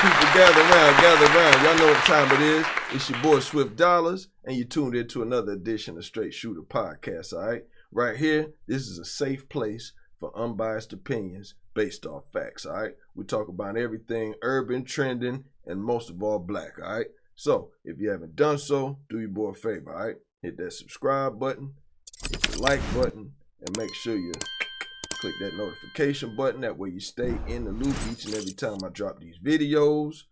people, gather around. Y'all know what time it is. It's your boy Swift Dollars, and you tuned into another edition of Strait Shoota podcast, all right? Right here, this is a safe place for unbiased opinions based off facts, all right? We talk about everything urban, trending, and most of all black, all right? So, if you haven't done so, do your boy a favor, all right? Hit that subscribe button, hit the like button, and make sure you click that notification button. That way you stay in the loop each and every time I drop these videos,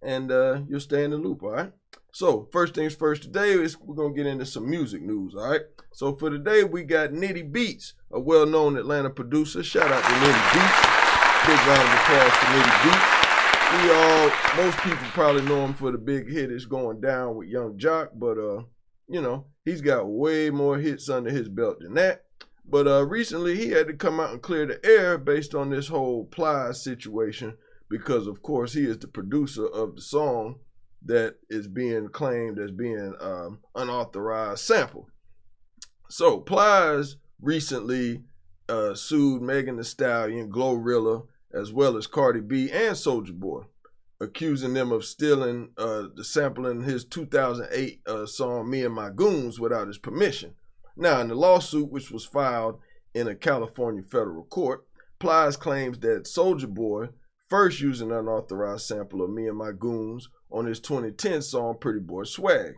and you'll stay in the loop, all right? So first things first, today is we're going to get into some music news, all right? So for today, we got NITTI BEATZ, a well-known Atlanta producer. Shout out to NITTI BEATZ. Big round of applause for NITTI BEATZ. Most people probably know him for the big hit It's Going Down with Young Jock, but you know, he's got way more hits under his belt than that. But recently, he had to come out and clear the air based on this whole PLIES situation because, of course, he is the producer of the song that is being claimed as being unauthorized sample. So, PLIES recently sued Megan Thee Stallion, Glorilla, as well as Cardi B and Soulja Boy, accusing them of stealing the sampling his 2008 song Me and My Goons without his permission. Now, in the lawsuit, which was filed in a California federal court, PLIES claims that Soulja Boy first used an unauthorized sample of Me and My Goons on his 2010 song Pretty Boy Swag.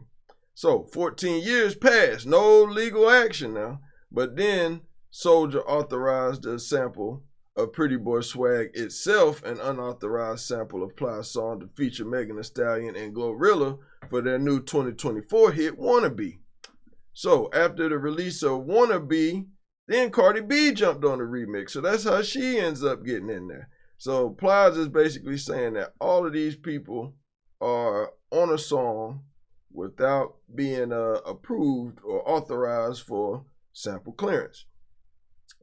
So, 14 years passed, no legal action now, but then Soulja authorized a sample of Pretty Boy Swag itself, an unauthorized sample of PLIES song to feature Megan Thee Stallion and Glorilla for their new 2024 hit Wannabe. So after the release of Wannabe, then Cardi B jumped on the remix. So that's how she ends up getting in there. So PLIES is basically saying that all of these people are on a song without being approved or authorized for sample clearance.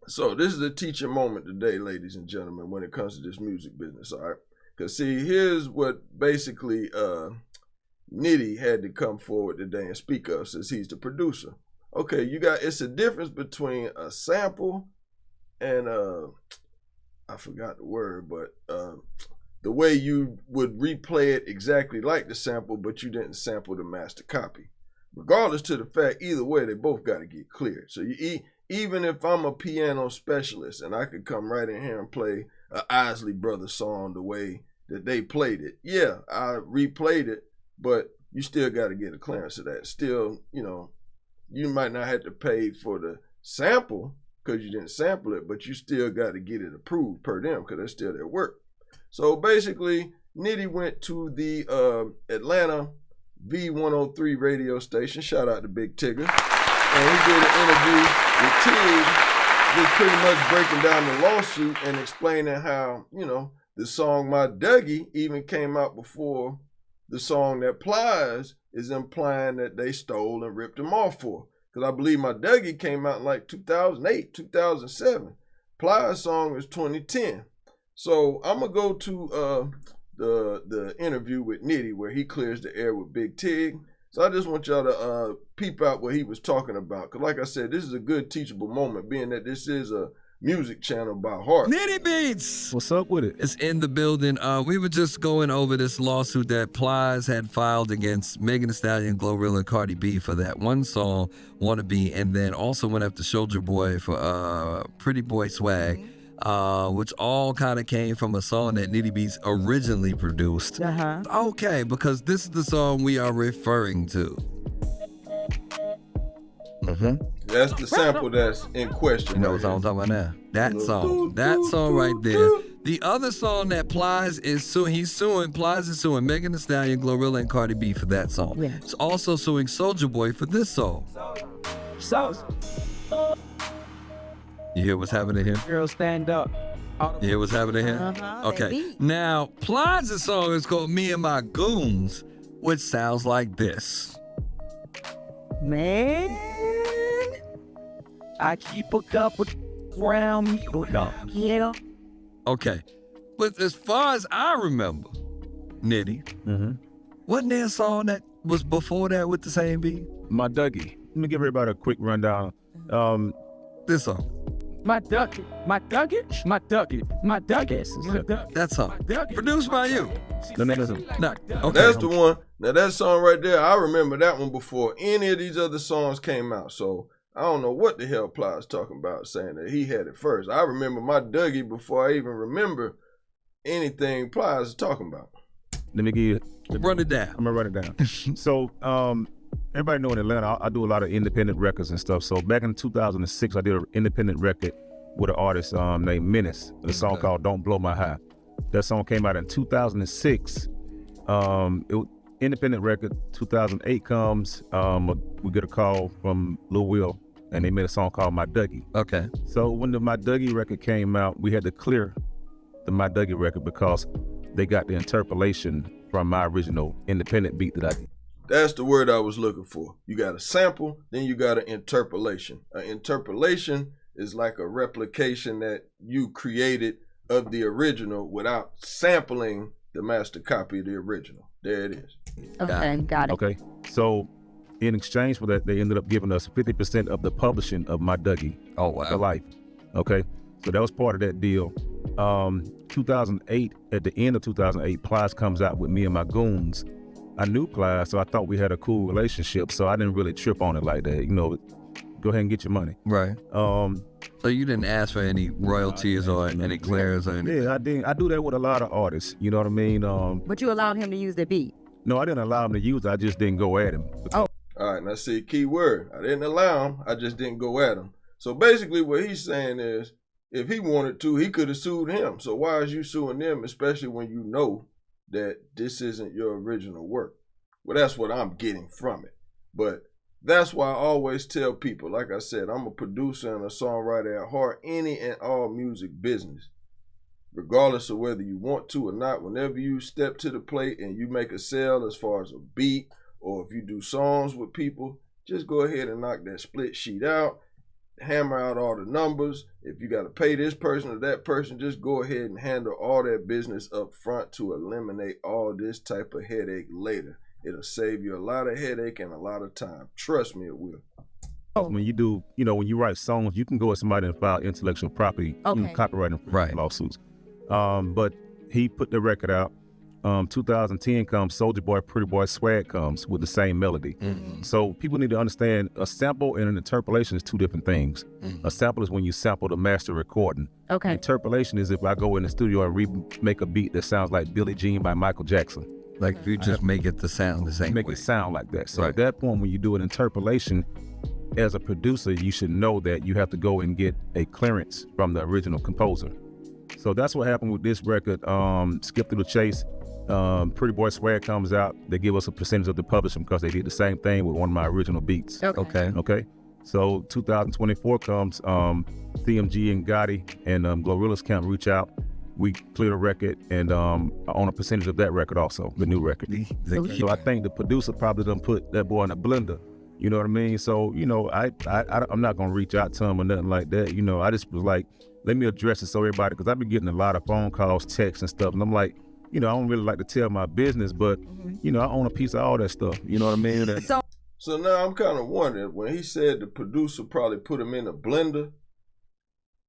So this is a teaching moment today, ladies and gentlemen, when it comes to this music business, all right? Because see, here's what basically NITTI had to come forward today and speak of since he's the producer. Okay, it's a difference between a sample and I forgot the word, but the way you would replay it exactly like the sample, but you didn't sample the master copy. Regardless to the fact, either way, they both got to get cleared. So even if I'm a piano specialist and I could come right in here and play a Isley Brothers song the way that they played it, yeah, I replayed it, but you still got to get a clearance of that. Still, you know, you might not have to pay for the sample because you didn't sample it, but you still got to get it approved per them because that's still their work. So basically, NITTI went to the Atlanta V103 radio station. Shout out to Big Tigger. And he did an interview with Tig, just pretty much breaking down the lawsuit and explaining how, you know, the song My Dougie even came out before the song that PLIES is implying that they stole and ripped them off for. Because I believe My Dougie came out in like 2008, 2007. PLIES song is 2010. So I'm going to go to the interview with NITTI where he clears the air with Big Tig. So I just want y'all to peep out what he was talking about. Because like I said, this is a good teachable moment, being that this is a music channel by heart. NITTI BEATZ! What's up with it? It's in the building. We were just going over this lawsuit that PLIES had filed against Megan Thee Stallion, Glorilla, and Cardi B for that one song, Wannabe, and then also went after Soulja Boy for Pretty Boy Swag, which all kind of came from a song that NITTI BEATZ originally produced. Okay, because this is the song we are referring to. That's the sample that's in question. You know what I'm talking about now? That song right there. The other song that PLIES is suing, PLIES is suing Megan Thee Stallion, Glorilla, and Cardi B for that song. Yeah. It's also suing Soulja Boy for this song. You hear what's happening here? Girls stand up. You hear what's happening here? Okay. Now, PLIES' song is called Me and My Goons, which sounds like this. Man, I keep a couple around me. Yeah. Okay. But as far as I remember, NITTI, wasn't there a song that was before that with the same beat? My Dougie. Let me give everybody a quick rundown. This song. My ducky, my ducky, my ducky, my ducky. That song. Produced by you. No. Okay. That's the one. Now that song right there, I remember that one before any of these other songs came out. So I don't know what the hell Plies talking about, saying that he had it first. I remember my Dougie before I even remember anything Plies is talking about. Let me give you. Run it down. I'm gonna run it down. So, everybody know in Atlanta, I do a lot of independent records and stuff. So back in 2006, I did an independent record with an artist named Menace. A song called "Don't Blow My High." That song came out in 2006. Independent record. 2008 comes. We get a call from Lil Will, and they made a song called "My Dougie." Okay. So when the My Dougie record came out, we had to clear the My Dougie record because they got the interpolation from my original independent beat that I did. That's the word I was looking for. You got a sample, then you got an interpolation. An interpolation is like a replication that you created of the original without sampling the master copy of the original. There it is. Okay, got it. Okay, so in exchange for that, they ended up giving us 50% of the publishing of My Dougie. Oh, wow. For life. Okay, so that was part of that deal. 2008, at the end of 2008, PLIES comes out with me and my goons. I knew PLIES, so I thought we had a cool relationship, so I didn't really trip on it like that. You know, go ahead and get your money. Right. So you didn't ask for any royalties or any clears or anything? Yeah, I didn't. I do that with a lot of artists. You know what I mean? But you allowed him to use the beat. No, I didn't allow him to use it. I just didn't go at him. Oh. All right, now see, key word. I didn't allow him. I just didn't go at him. So basically what he's saying is, if he wanted to, he could have sued him. So why is you suing them, especially when you know that this isn't your original work? Well, that's what I'm getting from it. But that's why I always tell people, like I said, I'm a producer and a songwriter at heart, any and all music business. Regardless of whether you want to or not, whenever you step to the plate and you make a sale as far as a beat, or if you do songs with people, just go ahead and knock that split sheet out. Hammer out all the numbers. If you got to pay this person or that person, just go ahead and handle all that business up front to eliminate all this type of headache later. It'll save you a lot of headache and a lot of time. Trust me, it will. When you do, you know, when you write songs, you can go at somebody and file intellectual property, copyright lawsuits. But he put the record out. 2010 comes, Soulja Boy, Pretty Boy, Swag comes with the same melody. So people need to understand a sample and an interpolation is two different things. A sample is when you sample the master recording. Okay. Interpolation is if I go in the studio and remake a beat that sounds like Billie Jean by Michael Jackson. Like if you just make it the sound the same Make way. it sound like that. So Right. at that point, when you do an interpolation, as a producer, you should know that you have to go and get a clearance from the original composer. So that's what happened with this record. Skip Through the Chase. Pretty Boy Swag comes out. They give us a percentage of the publishing because they did the same thing with one of my original beats. Okay. So 2024 comes. CMG and Gotti and Glorilla's Camp reach out. We clear the record and own a percentage of that record also, the new record. So I think the producer probably done put that boy in a blender. You know what I mean? So, you know, I'm not going to reach out to him or nothing like that. You know, I just was like, let me address it so everybody, because I've been getting a lot of phone calls, texts and stuff. And I'm like, you know, I don't really like to tell my business, but, you know, I own a piece of all that stuff. You know what I mean? So now I'm kind of wondering, when he said the producer probably put him in a blender,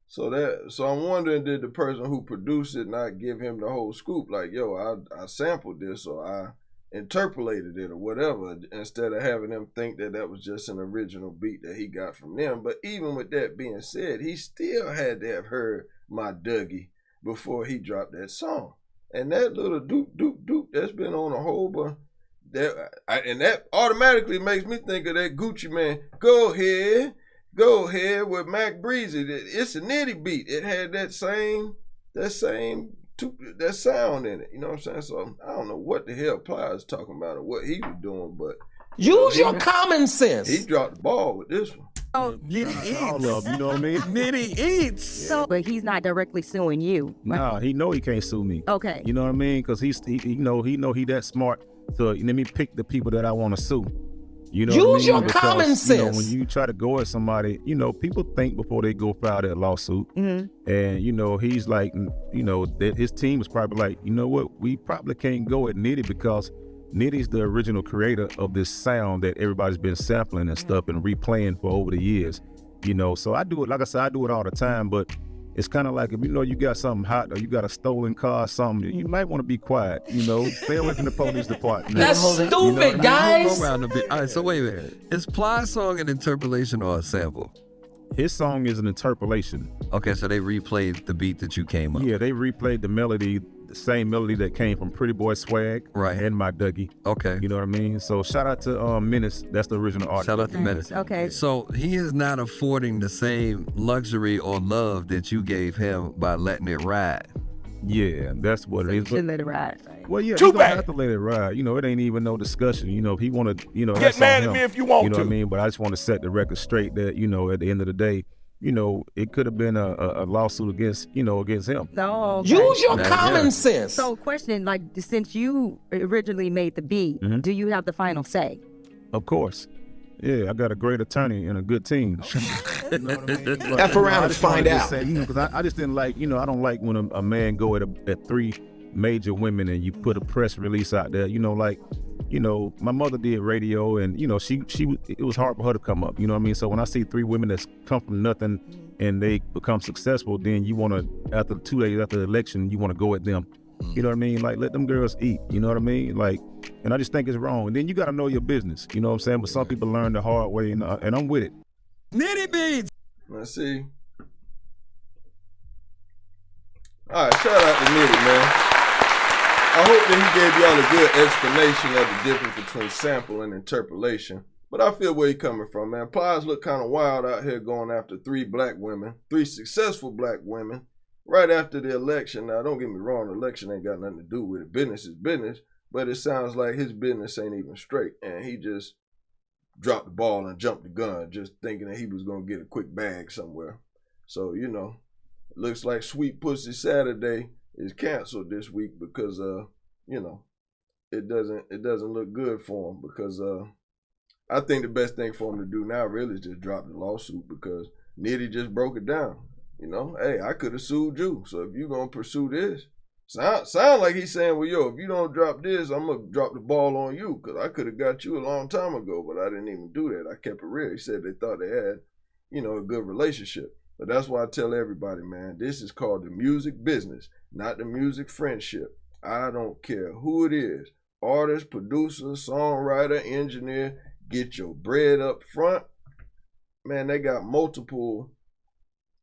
so I'm wondering, did the person who produced it not give him the whole scoop? Like, yo, I sampled this or I interpolated it or whatever, instead of having them think that that was just an original beat that he got from them. But even with that being said, he still had to have heard My Dougie before he dropped that song. And that little doop, doop, doop, that's been on a whole bunch. And that automatically makes me think of that Gucci Man, Go ahead with Mac Breezy. It's a NITTI beat. It had that same sound in it. You know what I'm saying? So I don't know what the hell PLIES talking about or what he was doing, but use your common sense. He dropped the ball with this one. All of them, you know what I mean? NITTI eats. So, but he's not directly suing you. Right? Nah, he know he can't sue me. Okay. You know what I mean? Because he know he that smart. So let me pick the people that I want to sue. You know, use your common sense. You know, when you try to go at somebody, you know, people think before they go file that lawsuit. And you know, he's like, you know, that his team is probably like, you know what, we probably can't go at NITTI because NITTI's the original creator of this sound that everybody's been sampling and stuff and replaying for over the years. You know, so I do it, like I said, I do it all the time, but it's kind of like if you know you got something hot or you got a stolen car or something, you might want to be quiet, you know, stay away from the police department. That's stupid, You know what I mean? guys. We'll go around a bit. All right, so wait a minute. Is Plies' song an interpolation or a sample? His song is an interpolation. Okay, so they replayed the beat that you came up. Yeah, they replayed the melody, the same melody that came from Pretty Boy Swag Right. and My Dougie. Okay. You know what I mean? So shout out to Menace, that's the original artist. Shout out to Menace. Okay. So he is not affording the same luxury or love that you gave him by letting it ride. Yeah, that's what it is. Should let it ride. Well, yeah, Too you don't bad. have to let it ride. You know, it ain't even no discussion. You know, if he want to, you know, Get that's on mad at him. me if you want You know to. what I mean? But I just want to set the record straight that, you know, at the end of the day, you know, it could have been a lawsuit against, you know, against him. No. Okay. Use your Yeah. common sense. So, question, like, since you originally made the beat, do you have the final say? Of course. Yeah, I got a great attorney and a good team. You know what I mean? But, F around I and just wanted find to out. say, you know, because I just didn't like, you know, I don't like when a man go at 3 major women and you put a press release out there. You know, like, you know, my mother did radio and, you know, it was hard for her to come up. You know what I mean? So when I see 3 women that's come from nothing and they become successful, then you want to, after 2 days after the election, you want to go at them. You know what I mean? Like, let them girls eat. You know what I mean? Like, and I just think it's wrong. And then you got to know your business. You know what I'm saying? But some people learn the hard way, and I'm with it. NITTI beats. Let's see. All right, shout out to NITTI, man. I hope that he gave y'all a good explanation of the difference between sample and interpolation. But I feel where he coming from, man. Plies look kind of wild out here going after 3 black women, 3 successful black women, right after the election. Now, don't get me wrong, the election ain't got nothing to do with it. Business is business, but it sounds like his business ain't even straight. And he just dropped the ball and jumped the gun, just thinking that he was going to get a quick bag somewhere. So, you know, it looks like Sweet Pussy Saturday is canceled this week because, you know, it doesn't look good for him because I think the best thing for him to do now really is just drop the lawsuit because NITTI just broke it down. You know, hey, I could have sued you. So if you're going to pursue this, sound like he's saying, well, yo, if you don't drop this, I'm going to drop the ball on you because I could have got you a long time ago, but I didn't even do that. I kept it real. He said they thought they had, you know, a good relationship. But that's why I tell everybody, man, this is called the music business, not the music friendship. I don't care who it is, artist, producer, songwriter, engineer, get your bread up front. Man, they got multiple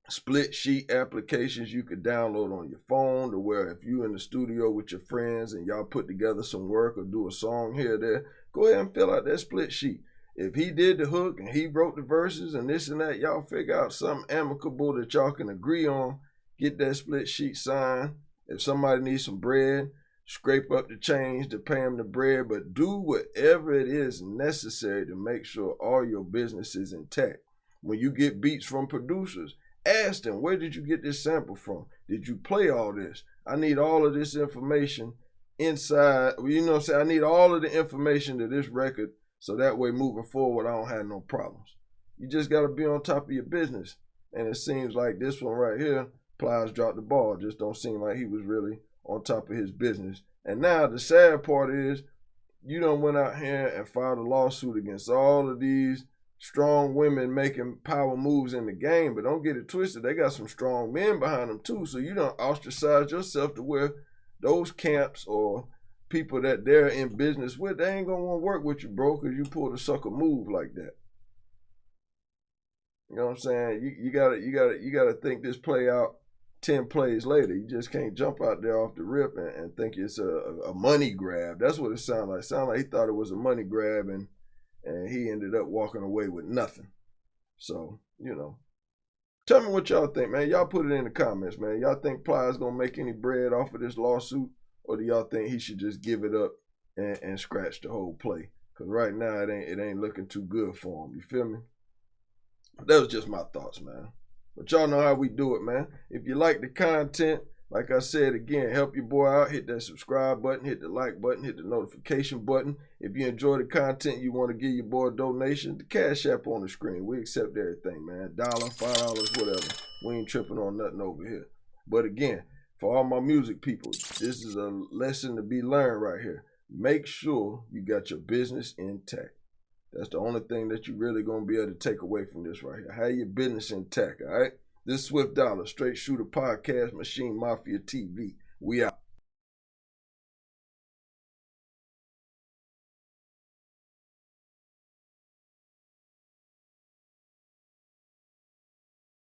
split sheet applications you could download on your phone to where if you in the studio with your friends and y'all put together some work or do a song here or there, go ahead and fill out that split sheet. If he did the hook and he wrote the verses and this and that, y'all figure out something amicable that y'all can agree on, get that split sheet signed. If somebody needs some bread, scrape up the change to pay them the bread, but do whatever it is necessary to make sure all your business is intact. When you get beats from producers, ask them, where did you get this sample from? Did you play all this? I need all of this information inside, you know what I'm saying? I need all of the information to this record so that way moving forward, I don't have no problems. You just got to be on top of your business. And it seems like this one right here, Plies dropped the ball. It just don't seem like he was really on top of his business. And now the sad part is you done went out here and filed a lawsuit against all of these strong women making power moves in the game, but don't get it twisted. They got some strong men behind them too. So you done ostracized yourself to where those camps or people that they're in business with, they ain't gonna want to work with you, bro, because you pulled a sucker move like that. You know what I'm saying? You gotta think this play out 10 plays later. You just can't jump out there off the rip and think it's a money grab. That's what it sounded like. It sounded like he thought it was a money grab and he ended up walking away with nothing. So, you know. Tell me what y'all think, man. Y'all put it in the comments, man. Y'all think Plies gonna make any bread off of this lawsuit? Or do y'all think he should just give it up and scratch the whole play? Because right now it ain't looking too good for him. You feel me? That was just my thoughts, man. But y'all know how we do it, man. If you like the content, like I said again, help your boy out. Hit that subscribe button, hit the like button, hit the notification button. If you enjoy the content, you want to give your boy a donation, the Cash App on the screen. We accept everything, man. $1, $5, whatever. We ain't tripping on nothing over here. But again, for all my music people, this is a lesson to be learned right here. Make sure you got your business intact. That's the only thing that you're really going to be able to take away from this right here. Have your business intact, all right? This Swift Dollar, Straight Shooter Podcast, Machine Mafia TV. We out.